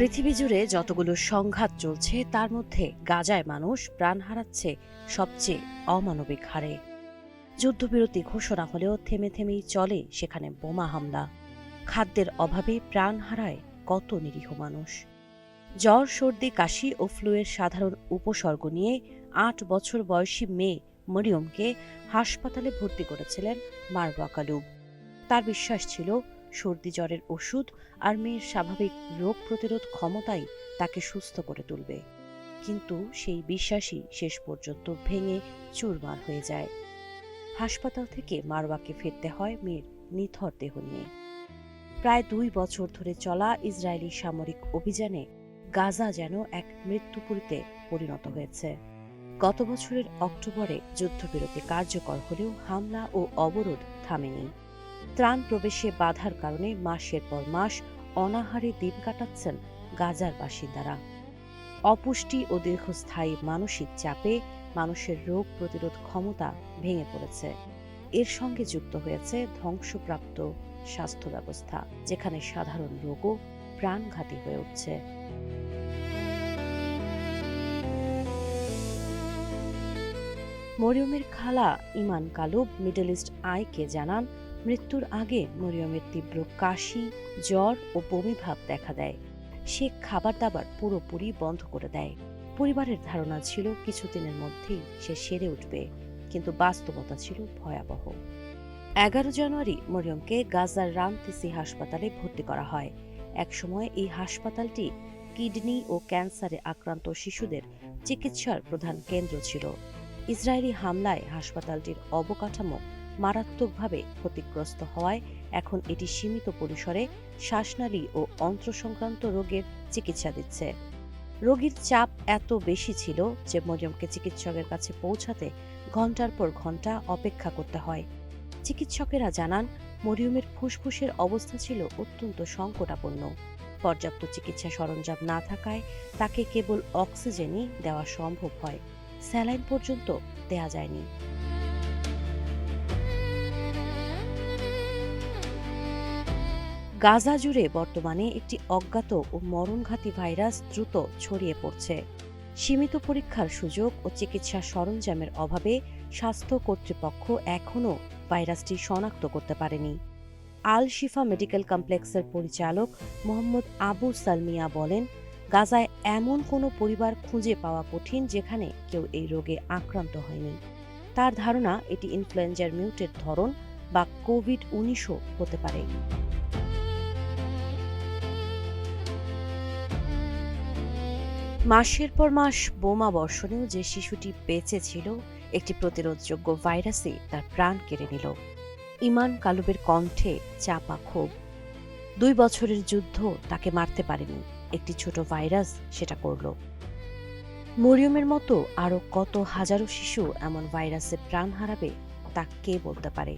পৃথিবী জুড়ে যতগুলো সংঘাত চলছে তার মধ্যে গাজায় মানুষ প্রাণ হারাচ্ছে সবচেয়ে অমানবিক হারে। যুদ্ধবিরতি ঘোষণা হলেও থেমে থেমেই চলে সেখানে বোমা হামলা। খাদ্যের অভাবে প্রাণ হারায় কত নিরীহ মানুষ। জ্বর, সর্দি, কাশি ও ফ্লুয়ের সাধারণ উপসর্গ নিয়ে ৮ বছর বয়সী মেয়ে মরিয়মকে হাসপাতালে ভর্তি করেছিলেন মারওয়া কালুব। তার বিশ্বাস ছিল সর্দি জ্বরের ওষুধ আর মেয়ের স্বাভাবিক রোগ প্রতিরোধ ক্ষমতাই তাকে সুস্থ করে তুলবে। কিন্তু সেই বিশ্বাসই শেষ পর্যন্ত ভেঙে চুরমার হয়ে যায়। হাসপাতাল থেকে মারওয়াকে ফিরতে হয় মেয়ের নিথর দেহ নিয়ে। প্রায় ২ বছর ধরে চলা ইসরায়েলি সামরিক অভিযানে গাজা যেন এক মৃত্যুপুরীতে পরিণত হয়েছে। গত বছরের অক্টোবরে যুদ্ধবিরতি কার্যকর হলেও হামলা ও অবরোধ থামেনি। ত্রাণ প্রবেশে বাধার কারণে মাসের পর মাস অনাহারে দিন কাটাচ্ছেন গাজার বাসিন্দারা। অপুষ্টি ও দীর্ঘস্থায়ী মানসিক চাপে মানুষের রোগ প্রতিরোধ ক্ষমতা ভেঙে পড়েছে। এর সঙ্গে যুক্ত হয়েছে ধ্বংসপ্রাপ্ত স্বাস্থ্য ব্যবস্থা, যেখানে সাধারণ রোগও প্রাণঘাতী হয়ে উঠছে। মরিয়মের খালা ইমান কালুব মিডল ইস্ট আইকে জানান, মৃত্যুর আগে মরিয়মের তীব্র কাশি, জ্বর ও বমি ভাব দেখা দেয়। সে খাবার দাবার পুরোপুরি বন্ধ করে দেয়। পরিবারের ধারণা ছিল কিছুদিনের মধ্যেই সে সেরে উঠবে, কিন্তু বাস্তবতা ছিল ভয়াবহ। ১১ জানুয়ারি মরিয়মকে গাজার রামতিসি হাসপাতালে ভর্তি করা হয়। একসময় এই হাসপাতালটি কিডনি ও ক্যান্সারে আক্রান্ত শিশুদের চিকিৎসার প্রধান কেন্দ্র ছিল। ইসরায়েলি হামলায় হাসপাতালটির অবকাঠামো মারাত্মকভাবে ক্ষতিগ্রস্ত হওয়ায় এখন এটি সীমিত পরিসরে শ্বাসনালী ও অন্ত্র সংক্রান্ত রোগের চিকিৎসা দিচ্ছে। রোগীর চাপ এত বেশি ছিল যে মরিয়মকে চিকিৎসকের কাছে পৌঁছাতে ঘণ্টার পর ঘণ্টা অপেক্ষা করতে হয়। চিকিৎসকেরা জানান, মরিয়মের ফুসফুসের অবস্থা ছিল অত্যন্ত সংকটাপন্ন। পর্যাপ্ত চিকিৎসা সরঞ্জাম না থাকায় তাকে কেবল অক্সিজেনই দেওয়া সম্ভব হয়, স্যালাইন পর্যন্ত দেয়া যায়নি। গাজা জুড়ে বর্তমানে একটি অজ্ঞাত ও মরণঘাতী ভাইরাস দ্রুত ছড়িয়ে পড়ছে। সীমিত পরীক্ষার সুযোগ ও চিকিৎসা সরঞ্জামের অভাবে স্বাস্থ্য কর্তৃপক্ষ এখনও ভাইরাসটি শনাক্ত করতে পারেনি। আল শিফা মেডিকেল কমপ্লেক্সের পরিচালক মোহাম্মদ আবু সালমিয়া বলেন, গাজায় এমন কোনো পরিবার খুঁজে পাওয়া কঠিন যেখানে কেউ এই রোগে আক্রান্ত হয়নি। তার ধারণা এটি ইনফ্লুয়েঞ্জার মিউটের ধরন বা কোভিড-১৯ও হতে পারে। মাসের পর মাস বোমা বর্ষণেও যে শিশুটি বেঁচে ছিল, একটি প্রতিরোধযোগ্য ভাইরাসই তার প্রাণ কেড়ে নিল। ইমান কালুবের কণ্ঠে চাপা ক্ষোভ। ২ বছরের যুদ্ধ তাকে মারতে পারেনি, একটি ছোট ভাইরাস সেটা করল। মরিয়মের মতো আরও কত হাজারো শিশু এমন ভাইরাসে প্রাণ হারাবে তা কে বলতে পারে।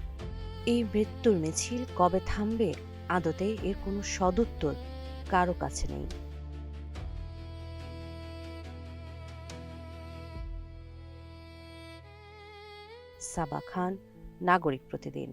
এই মৃত্যুর মিছিল কবে থামবে, আদতে এর কোনো সদুত্তর কারো কাছে নেই। সাবা খান, নাগরিক প্রতিদিন।